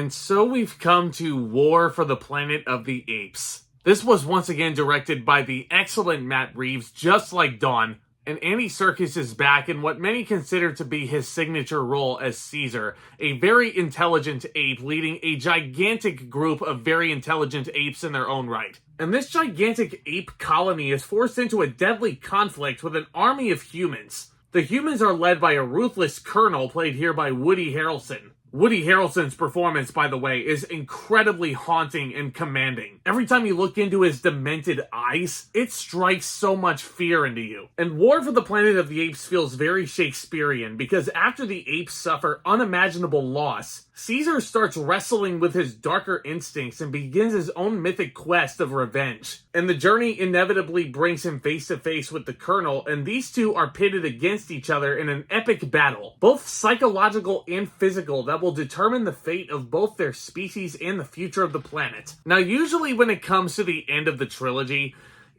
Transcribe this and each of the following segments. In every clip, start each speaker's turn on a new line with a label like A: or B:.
A: And so we've come to War for the Planet of the Apes. This was once again directed by the excellent Matt Reeves, just like Dawn. And Andy Serkis is back in what many consider to be his signature role as Caesar, a very intelligent ape leading a gigantic group of very intelligent apes in their own right. And this gigantic ape colony is forced into a deadly conflict with an army of humans. The humans are led by a ruthless colonel played here by Woody Harrelson. Woody Harrelson's performance, by the way, is incredibly haunting and commanding. Every time you look into his demented eyes, it strikes so much fear into you. And War for the Planet of the Apes feels very Shakespearean because after the apes suffer unimaginable loss, Caesar starts wrestling with his darker instincts and begins his own mythic quest of revenge. And the journey inevitably brings him face to face with the Colonel, and these two are pitted against each other in an epic battle, both psychological and physical, that will determine the fate of both their species and the future of the planet. Now, usually when it comes to the end of the trilogy,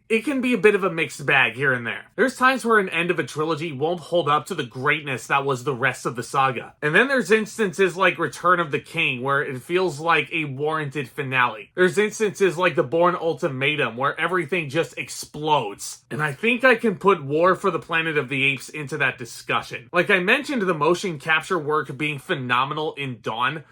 A: it can be a bit of a mixed bag here and there. There's times where an end of a trilogy won't hold up to the greatness that was the rest of the saga. And then there's instances like Return of the King, where it feels like a warranted finale. There's instances like The Bourne Ultimatum, where everything just explodes. And I think I can put War for the Planet of the Apes into that discussion. Like I mentioned, the motion capture work being phenomenal in Dawn,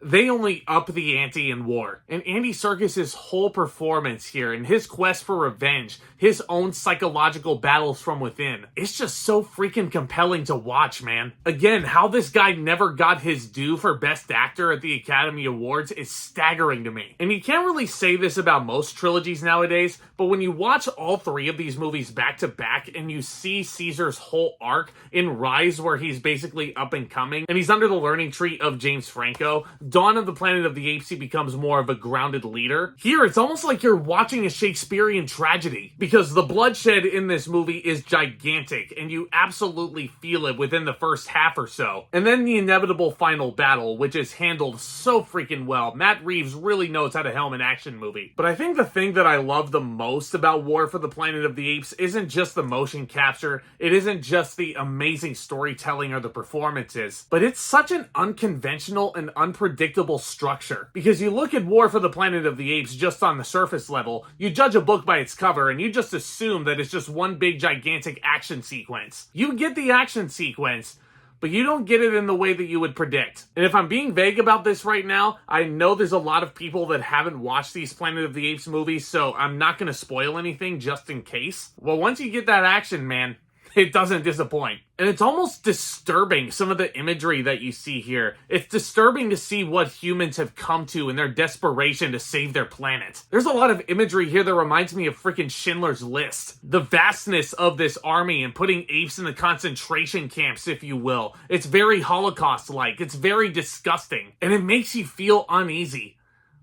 A: they only up the ante in War. And Andy Serkis' whole performance here and his quest for revenge, his own psychological battles from within, it's just so freaking compelling to watch, man. Again, how this guy never got his due for Best Actor at the Academy Awards is staggering to me. And you can't really say this about most trilogies nowadays, but when you watch all three of these movies back to back and you see Caesar's whole arc in Rise, where he's basically up and coming and he's under the learning tree of James Franco, Dawn of the Planet of the Apes, he becomes more of a grounded leader. Here, it's almost like you're watching a Shakespearean tragedy, because the bloodshed in this movie is gigantic, and you absolutely feel it within the first half or so. And then the inevitable final battle, which is handled so freaking well. Matt Reeves really knows how to helm an action movie. But I think the thing that I love the most about War for the Planet of the Apes isn't just the motion capture, it isn't just the amazing storytelling or the performances, but it's such an unconventional and unpredictable structure. Because you look at War for the Planet of the Apes just on the surface level, you judge a book by its cover and you just assume that it's just one big gigantic action sequence. You get the action sequence, but you don't get it in the way that you would predict. And if I'm being vague about this right now, I know there's a lot of people that haven't watched these Planet of the Apes movies, so I'm not going to spoil anything just in case. Well, once you get that action, man, it doesn't disappoint. And it's almost disturbing, some of the imagery that you see here. It's disturbing to see what humans have come to in their desperation to save their planet. There's a lot of imagery here that reminds me of freaking Schindler's List. The vastness of this army and putting apes in the concentration camps, if you will. It's very Holocaust-like. It's very disgusting. And it makes you feel uneasy.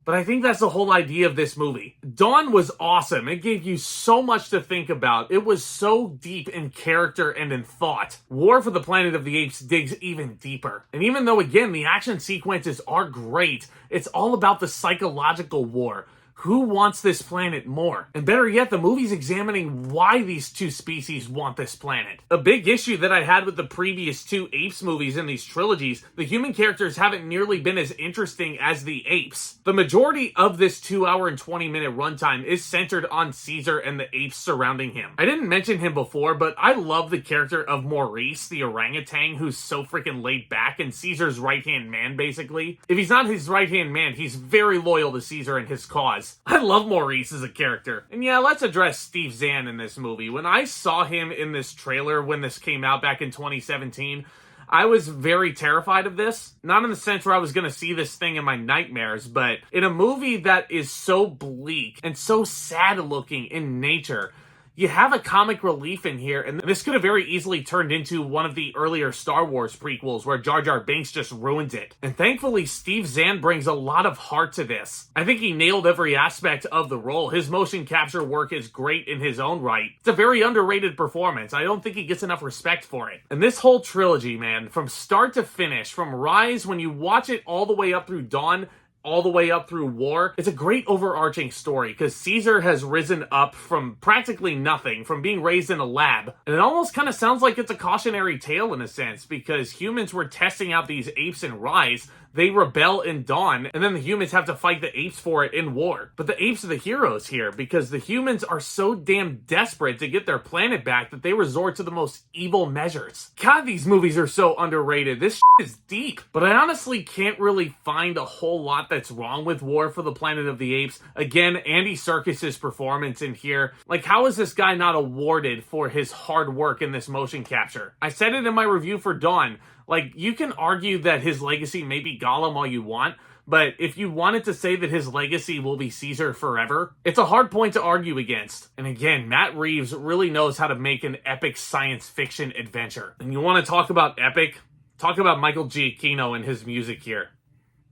A: But I think that's the whole idea of this movie. Dawn was awesome. It gave you so much to think about. It was so deep in character and in thought. War for the Planet of the Apes digs even deeper. And even though, again, the action sequences are great, it's all about the psychological war. Who wants this planet more? And better yet, the movie's examining why these two species want this planet. A big issue that I had with the previous two Apes movies in these trilogies, the human characters haven't nearly been as interesting as the apes. The majority of this 2-hour and 20-minute runtime is centered on Caesar and the apes surrounding him. I didn't mention him before, but I love the character of Maurice, the orangutan, who's so freaking laid back and Caesar's right-hand man, basically. If he's not his right-hand man, he's very loyal to Caesar and his cause. I love Maurice as a character. And yeah, let's address Steve Zahn in this movie. When I saw him in this trailer when this came out back in 2017, I was very terrified of this. Not in the sense where I was going to see this thing in my nightmares, but in a movie that is so bleak and so sad looking in nature, you have a comic relief in here, and this could have very easily turned into one of the earlier Star Wars prequels where Jar Jar Binks just ruined it. And thankfully, Steve Zahn brings a lot of heart to this. I think he nailed every aspect of the role. His motion capture work is great in his own right. It's a very underrated performance. I don't think he gets enough respect for it. And this whole trilogy, man, from start to finish, from Rise, when you watch it all the way up through Dawn, all the way up through war. It's a great overarching story because Caesar has risen up from practically nothing, from being raised in a lab. And it almost kind of sounds like it's a cautionary tale in a sense, because humans were testing out these apes in Rise. They rebel in Dawn, and then the humans have to fight the apes for it in war. But the apes are the heroes here, because the humans are so damn desperate to get their planet back that they resort to the most evil measures. God, these movies are so underrated. This shit is deep. But I honestly can't really find a whole lot that's wrong with War for the Planet of the Apes. Again, Andy Serkis' performance in here. Like, how is this guy not awarded for his hard work in this motion capture? I said it in my review for Dawn. Like, you can argue that his legacy may be Gollum all you want, but if you wanted to say that his legacy will be Caesar forever, it's a hard point to argue against. And again, Matt Reeves really knows how to make an epic science fiction adventure. And you want to talk about epic? Talk about Michael Giacchino and his music here.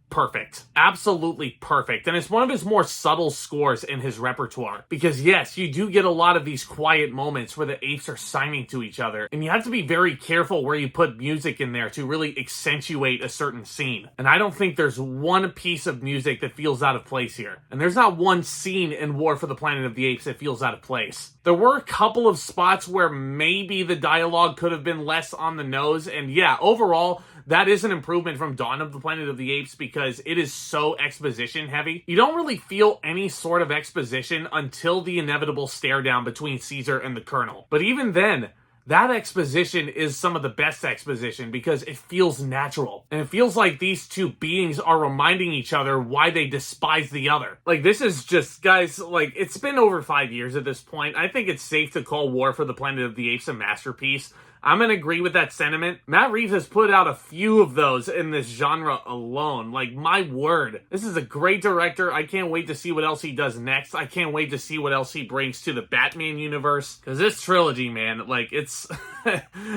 A: Perfect. Absolutely perfect. And it's one of his more subtle scores in his repertoire. Because yes, you do get a lot of these quiet moments where the apes are signing to each other. And you have to be very careful where you put music in there to really accentuate a certain scene. And I don't think there's one piece of music that feels out of place here. And there's not one scene in War for the Planet of the Apes that feels out of place. There were a couple of spots where maybe the dialogue could have been less on the nose. And yeah, overall, that is an improvement from Dawn of the Planet of the Apes because it is so exposition heavy. You don't really feel any sort of exposition until the inevitable stare down between Caesar and the Colonel. But even then, that exposition is some of the best exposition because it feels natural. And it feels like these two beings are reminding each other why they despise the other. Like, this is just, guys, like, it's been over 5 years at this point. I think it's safe to call War for the Planet of the Apes a masterpiece. I'm going to agree with that sentiment. Matt Reeves has put out a few of those in this genre alone. Like, my word. This is a great director. I can't wait to see what else he does next. I can't wait to see what else he brings to the Batman universe. Because this trilogy, man, like, it's...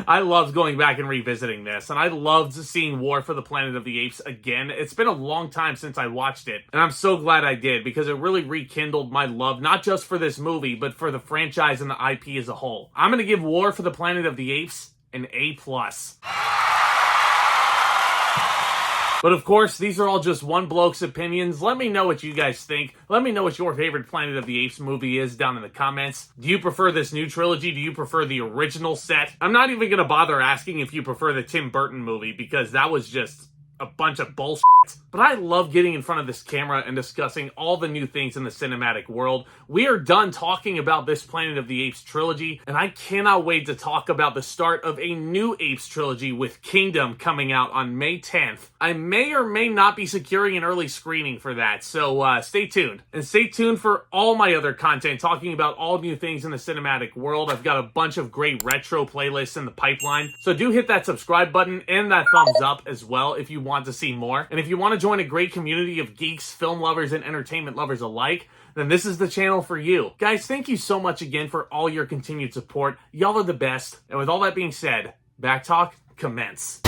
A: I loved going back and revisiting this. And I loved seeing War for the Planet of the Apes again. It's been a long time since I watched it. And I'm so glad I did because it really rekindled my love, not just for this movie, but for the franchise and the IP as a whole. I'm going to give War for the Planet of the Apes an A+. But of course, these are all just one bloke's opinions. Let me know what you guys think. Let me know what your favorite Planet of the Apes movie is down in the comments. Do you prefer this new trilogy? Do you prefer the original set? I'm not even going to bother asking if you prefer the Tim Burton movie because that was just a bunch of bullshit. But I love getting in front of this camera and discussing all the new things in the cinematic world. We are done talking about this Planet of the Apes trilogy, and I cannot wait to talk about the start of a new Apes trilogy with Kingdom coming out on May 10th. I may or may not be securing an early screening for that, so stay tuned. And stay tuned for all my other content talking about all new things in the cinematic world. I've got a bunch of great retro playlists in the pipeline, so do hit that subscribe button and that thumbs up as well if you want to see more. And if you want to join a great community of geeks, film lovers, and entertainment lovers alike, then this is the channel for you. Guys, thank you so much again for all your continued support. Y'all are the best. And with all that being said, Back Talk, commence.